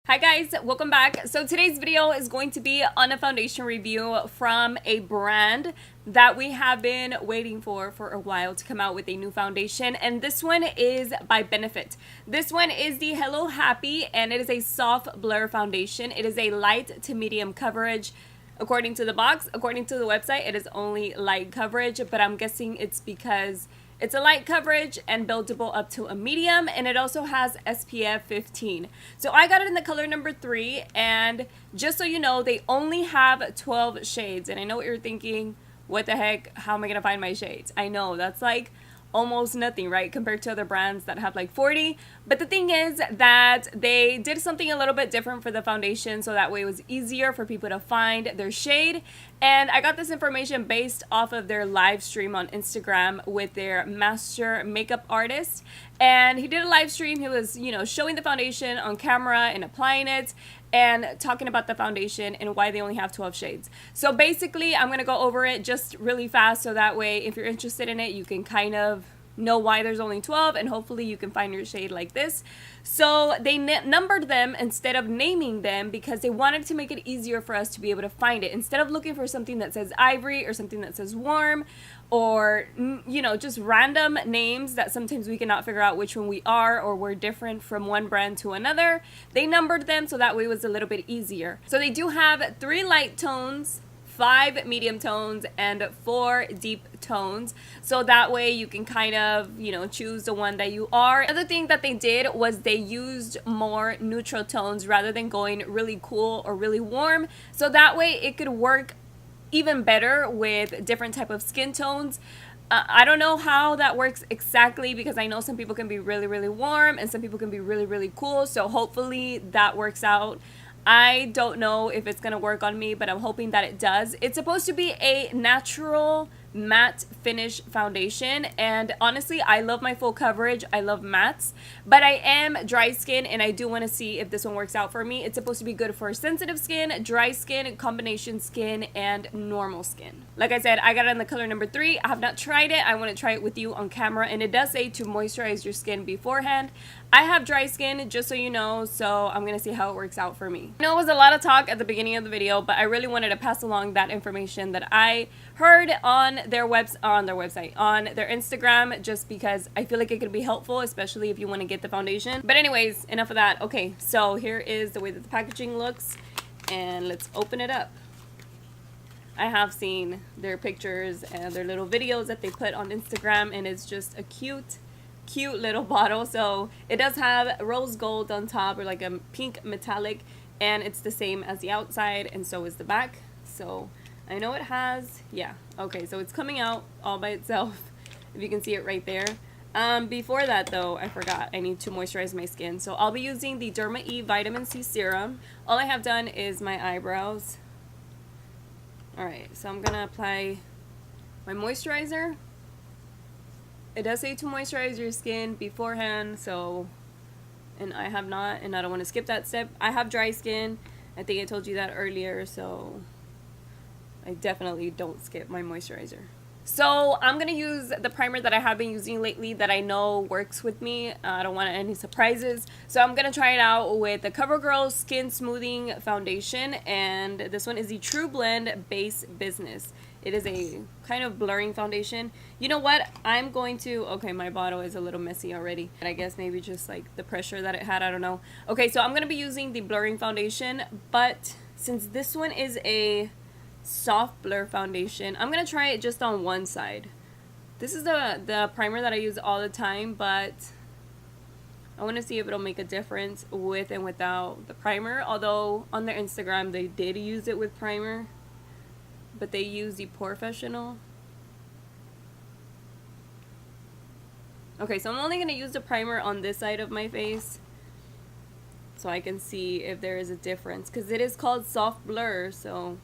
Hi guys, welcome back. So today's video is going to be on a foundation review from a brand that we have been waiting for a while to come out with a new foundation, and this one is by Benefit. This one is the Hello Happy, and it is a soft blur foundation. It is a light to medium coverage. According to the box, according to the website, it is only light coverage, but I'm guessing it's because it's a light coverage and buildable up to a medium, and it also has SPF 15. So I got it in the color number 3, and just so you know, they only have 12 shades. And I know what you're thinking, what the heck, how am I gonna find my shades? I know, that's like almost nothing, right, compared to other brands that have like 40. But the thing is that they did something a little bit different for the foundation, so that way it was easier for people to find their shade. And I got this information based off of their live stream on Instagram with their master makeup artist, and he did a live stream. He was, you know, showing the foundation on camera and applying it and talking about the foundation and why they only have 12 shades. So basically, I'm going to go over it just really fast, so that way if you're interested in it, you can kind of know why there's only 12, and hopefully you can find your shade like this. So they numbered them instead of naming them because they wanted to make it easier for us to be able to find it. Instead of looking for something that says ivory or something that says warm, or, you know, just random names that sometimes we cannot figure out which one we are, or we're different from one brand to another, they numbered them so that way it was a little bit easier. So they do have 3 light tones, 5 medium tones, and 4 deep tones, so that way you can kind of, you know, choose the one that you are. Another thing that they did was they used more neutral tones rather than going really cool or really warm, so that way it could work even better with different type of skin tones. I don't know how that works exactly, because I know some people can be really warm and some people can be really cool, so hopefully that works out. I don't know if it's gonna work on me, but I'm hoping that it does. It's supposed to be a natural matte finish foundation, and honestly I love my full coverage. I love mattes, but I am dry skin and I do want to see if this one works out for me. It's supposed to be good for sensitive skin, dry skin, combination skin, and normal skin. Like I said, I got it in the color number 3. I have not tried it. I want to try it with you on camera, and it does say to moisturize your skin beforehand. I have dry skin, just so you know, so I'm gonna see how it works out for me. I know it was a lot of talk at the beginning of the video, but I really wanted to pass along that information that I heard on their website, on their Instagram, just because I feel like it could be helpful, especially if you want to get the foundation. But anyways, enough of that. Okay, so here is the way that the packaging looks, and let's open it up. I have seen their pictures and their little videos that they put on Instagram, and it's just a cute little bottle. So it does have rose gold on top, or like a pink metallic, and it's the same as the outside, and so is the back. So I know it has, yeah, okay, so it's coming out all by itself, if you can see it right there. Before that though, I forgot, I need to moisturize my skin. So I'll be using the Derma E Vitamin C Serum. All I have done is my eyebrows. Alright, so I'm gonna apply my moisturizer. It does say to moisturize your skin beforehand, so, and I have not, and I don't want to skip that step. I have dry skin, I think I told you that earlier, so I definitely don't skip my moisturizer. So I'm going to use the primer that I have been using lately that I know works with me. I don't want any surprises. So I'm going to try it out with the CoverGirl Skin Smoothing Foundation. And this one is the TruBlend Base Business. It is a kind of blurring foundation. You know what? I'm going to... Okay, my bottle is a little messy already. And I guess maybe just like the pressure that it had. I don't know. Okay, so I'm going to be using the blurring foundation. But since this one is a soft blur foundation, I'm gonna try it just on one side. This is the primer that I use all the time, but I want to see if it'll make a difference with and without the primer. Although on their Instagram they did use it with primer, but they use the Professional. Okay, so I'm only gonna use the primer on this side of my face so I can see if there is a difference, because it is called soft blur. So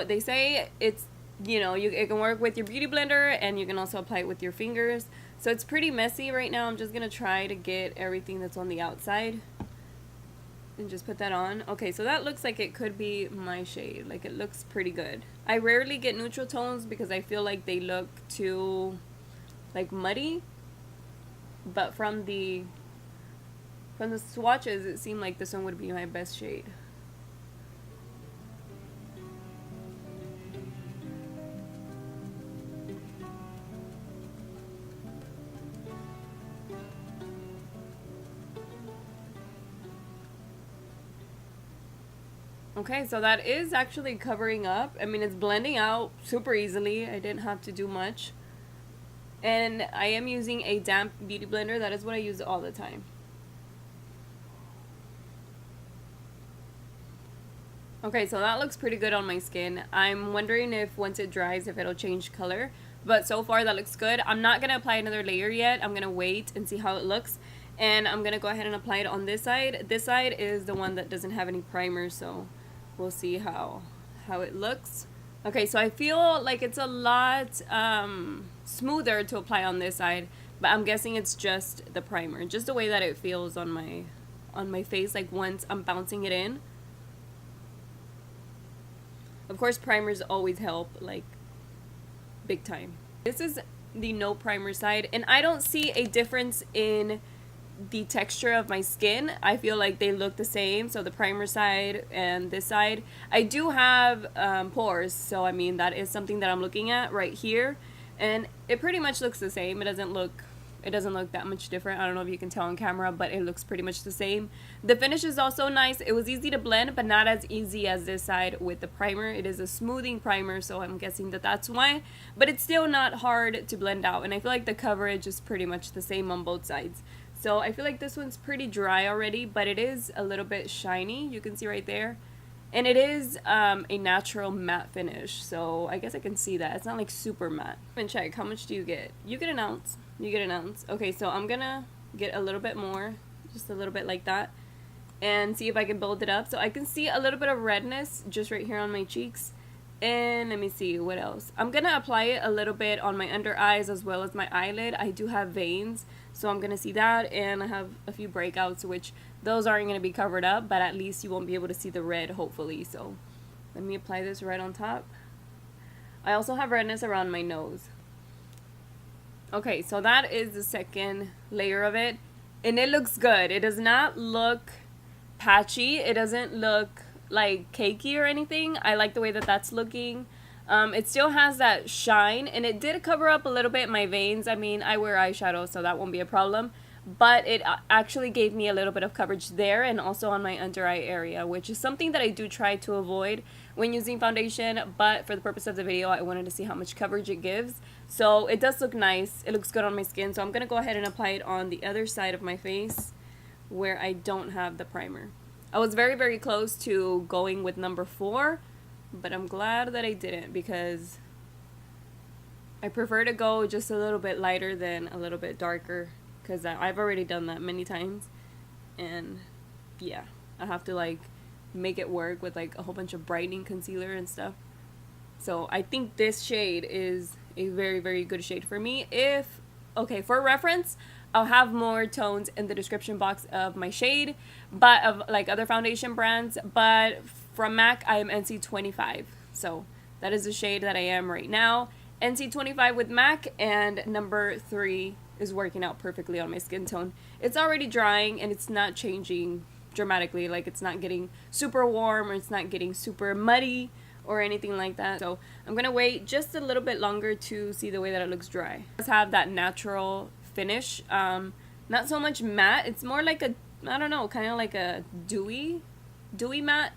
they say it's, you know, it can work with your beauty blender, and you can also apply it with your fingers. So it's pretty messy right now. I'm just gonna try to get everything that's on the outside and just put that on. Okay, so that looks like it could be my shade. Like, it looks pretty good. I rarely get neutral tones because I feel like they look too like muddy, but from the From the swatches, it seemed like this one would be my best shade. Okay, so that is actually covering up. I mean, it's blending out super easily. I didn't have to do much. And I am using a damp beauty blender. That is what I use all the time. Okay, so that looks pretty good on my skin. I'm wondering if once it dries, if it'll change color. But so far, that looks good. I'm not going to apply another layer yet. I'm going to wait and see how it looks. And I'm going to go ahead and apply it on this side. This side is the one that doesn't have any primer, so we'll see how it looks. Okay, so I feel like it's a lot smoother to apply on this side, but I'm guessing it's just the primer, just the way that it feels on my face, like once I'm bouncing it in. Of course, primers always help, like, big time. This is the no primer side, and I don't see a difference in the texture of my skin. I feel like they look the same, so the primer side and this side. I do have pores, so I mean, that is something that I'm looking at right here, and it pretty much looks the same. It doesn't look that much different. I don't know if you can tell on camera, but it looks pretty much the same. The finish is also nice. It was easy to blend, but not as easy as this side with the primer. It is a smoothing primer, so I'm guessing that that's why, but it's still not hard to blend out, and I feel like the coverage is pretty much the same on both sides. So I feel like this one's pretty dry already, but it is a little bit shiny. You can see right there. And it is a natural matte finish, so I guess I can see that. It's not like super matte. And check, how much do you get? You get an ounce. You get an ounce. Okay, so I'm gonna get a little bit more, just a little bit like that, and see if I can build it up. So I can see a little bit of redness just right here on my cheeks. And let me see, what else? I'm gonna apply it a little bit on my under eyes as well as my eyelid. I do have veins, so I'm gonna see that, and I have a few breakouts, which those aren't gonna be covered up, but at least you won't be able to see the red, hopefully. So let me apply this right on top. I also have redness around my nose. Okay, so that is the second layer of it, and it looks good. It does not look patchy. It doesn't look like cakey or anything. I like the way that that's looking. It still has that shine, and it did cover up a little bit my veins. I mean, I wear eyeshadow, so that won't be a problem, but it actually gave me a little bit of coverage there and also on my under eye area, which is something that I do try to avoid when using foundation, but for the purpose of the video, I wanted to see how much coverage it gives. So it does look nice. It looks good on my skin, so I'm gonna go ahead and apply it on the other side of my face where I don't have the primer. I was very, very close to going with number 4, but I'm glad that I didn't, because I prefer to go just a little bit lighter than a little bit darker, because I've already done that many times, and yeah, I have to like make it work with like a whole bunch of brightening concealer and stuff. So I think this shade is a very, very good shade for me. Okay, for reference, I'll have more tones in the description box of my shade, but of like other foundation brands, but from MAC I am NC25, so that is the shade that I am right now. NC25 with MAC, and number 3 is working out perfectly on my skin tone. It's already drying and it's not changing dramatically, like it's not getting super warm or it's not getting super muddy or anything like that. So I'm gonna wait just a little bit longer to see the way that it looks dry. It does have that natural finish, not so much matte. It's more like a, I don't know, kind of like a dewy matte.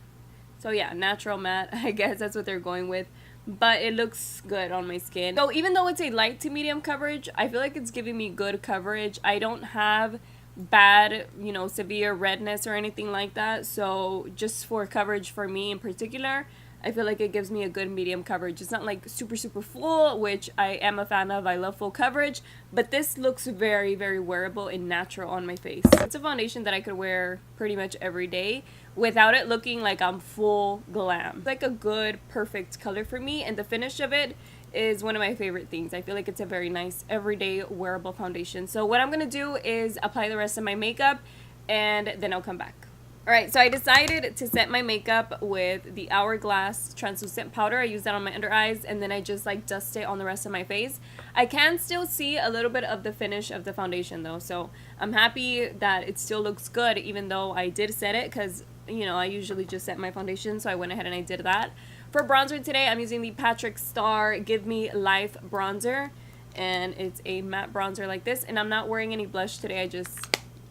So yeah, natural matte, I guess that's what they're going with, but it looks good on my skin. So even though it's a light to medium coverage, I feel like it's giving me good coverage. I don't have bad, you know, severe redness or anything like that, so just for coverage for me in particular, I feel like it gives me a good medium coverage. It's not like super, super full, which I am a fan of. I love full coverage, but this looks very, very wearable and natural on my face. It's a foundation that I could wear pretty much every day without it looking like I'm full glam. It's like a good, perfect color for me, and the finish of it is one of my favorite things. I feel like it's a very nice, everyday wearable foundation. So what I'm gonna do is apply the rest of my makeup, and then I'll come back. Alright, so I decided to set my makeup with the Hourglass translucent powder. I use that on my under eyes, and then I just like dust it on the rest of my face. I can still see a little bit of the finish of the foundation though, so I'm happy that it still looks good even though I did set it, because you know I usually just set my foundation, so I went ahead and I did that. For bronzer today, I'm using the Patrick Star Give Me Life bronzer, and it's a matte bronzer like this, and I'm not wearing any blush today.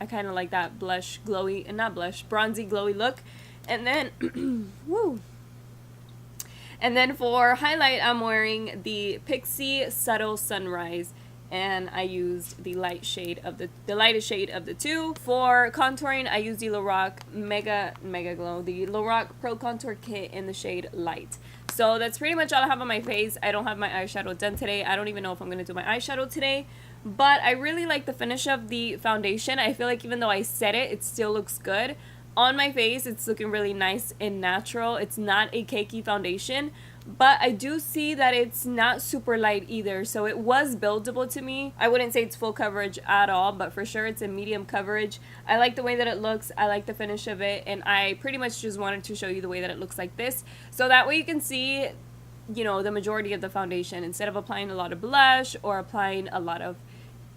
I kind of like that blush glowy, and not blush, bronzy glowy look. And then woo. And then for highlight, I'm wearing the Pixie Subtle Sunrise, and I used the lightest shade of the two. For contouring, I used the Loreal Mega Glow, the Loreal Pro Contour Kit in the shade Light. So that's pretty much all I have on my face. I don't have my eyeshadow done today. I don't even know if I'm going to do my eyeshadow today. But I really like the finish of the foundation. I feel like even though I set it, it still looks good. On my face, it's looking really nice and natural. It's not a cakey foundation. But I do see that it's not super light either. So it was buildable to me. I wouldn't say it's full coverage at all, but for sure it's a medium coverage. I like the way that it looks. I like the finish of it. And I pretty much just wanted to show you the way that it looks like this. So that way you can see, you know, the majority of the foundation. Instead of applying a lot of blush or applying a lot of,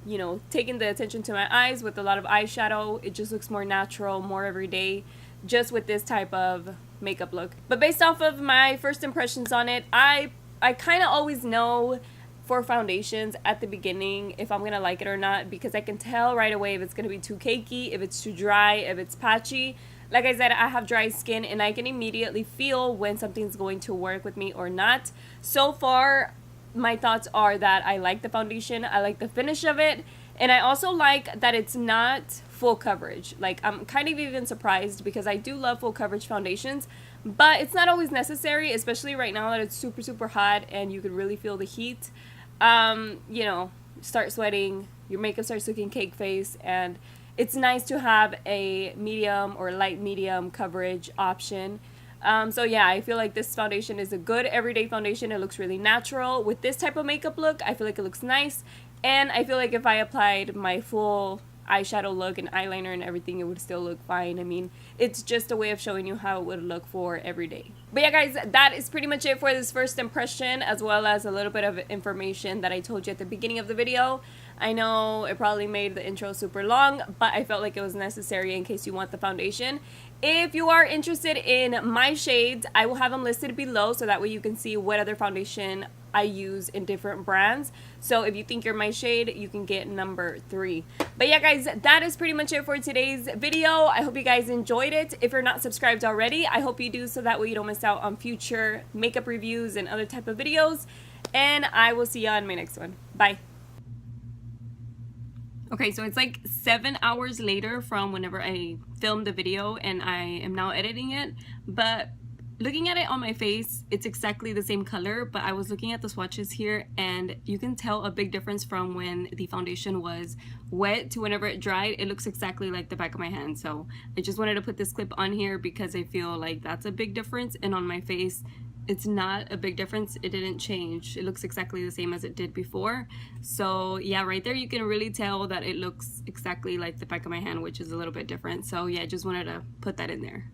you know, taking the attention to my eyes with a lot of eyeshadow, it just looks more natural, more everyday, just with this type of makeup look. But based off of my first impressions on it, I kind of always know for foundations at the beginning if I'm gonna like it or not, because I can tell right away if it's gonna be too cakey, if it's too dry, if it's patchy. Like I said, I have dry skin, and I can immediately feel when something's going to work with me or not. So far, my thoughts are that I like the foundation, I like the finish of it, and I also like that it's not full coverage. Like, I'm kind of even surprised because I do love full coverage foundations, but it's not always necessary, especially right now that it's super, super hot and you can really feel the heat. You know, start sweating, your makeup starts looking cake face, and it's nice to have a medium or light medium coverage option. So yeah, I feel like this foundation is a good everyday foundation. It looks really natural. With this type of makeup look, I feel like it looks nice. And I feel like if I applied my full eyeshadow look and eyeliner and everything, it would still look fine. I mean, it's just a way of showing you how it would look for every day. But yeah, guys, that is pretty much it for this first impression, as well as a little bit of information that I told you at the beginning of the video. I know it probably made the intro super long, but I felt like it was necessary in case you want the foundation. If you are interested in my shades, I will have them listed below, so that way you can see what other foundation I use in different brands. So if you think you're my shade, you can get number 3. But yeah, guys, that is pretty much it for today's video. I hope you guys enjoyed it. If you're not subscribed already, I hope you do, so that way you don't miss out on future makeup reviews and other type of videos. And I will see you on my next one. Bye. Okay, so it's like 7 hours later from whenever I filmed the video, and I am now editing it. But looking at it on my face, it's exactly the same color, but I was looking at the swatches here, and you can tell a big difference from when the foundation was wet to whenever it dried. It looks exactly like the back of my hand. So I just wanted to put this clip on here because I feel like that's a big difference, and on my face it's not a big difference. It didn't change. It looks exactly the same as it did before. So yeah, right there you can really tell that it looks exactly like the back of my hand, which is a little bit different. So yeah, I just wanted to put that in there.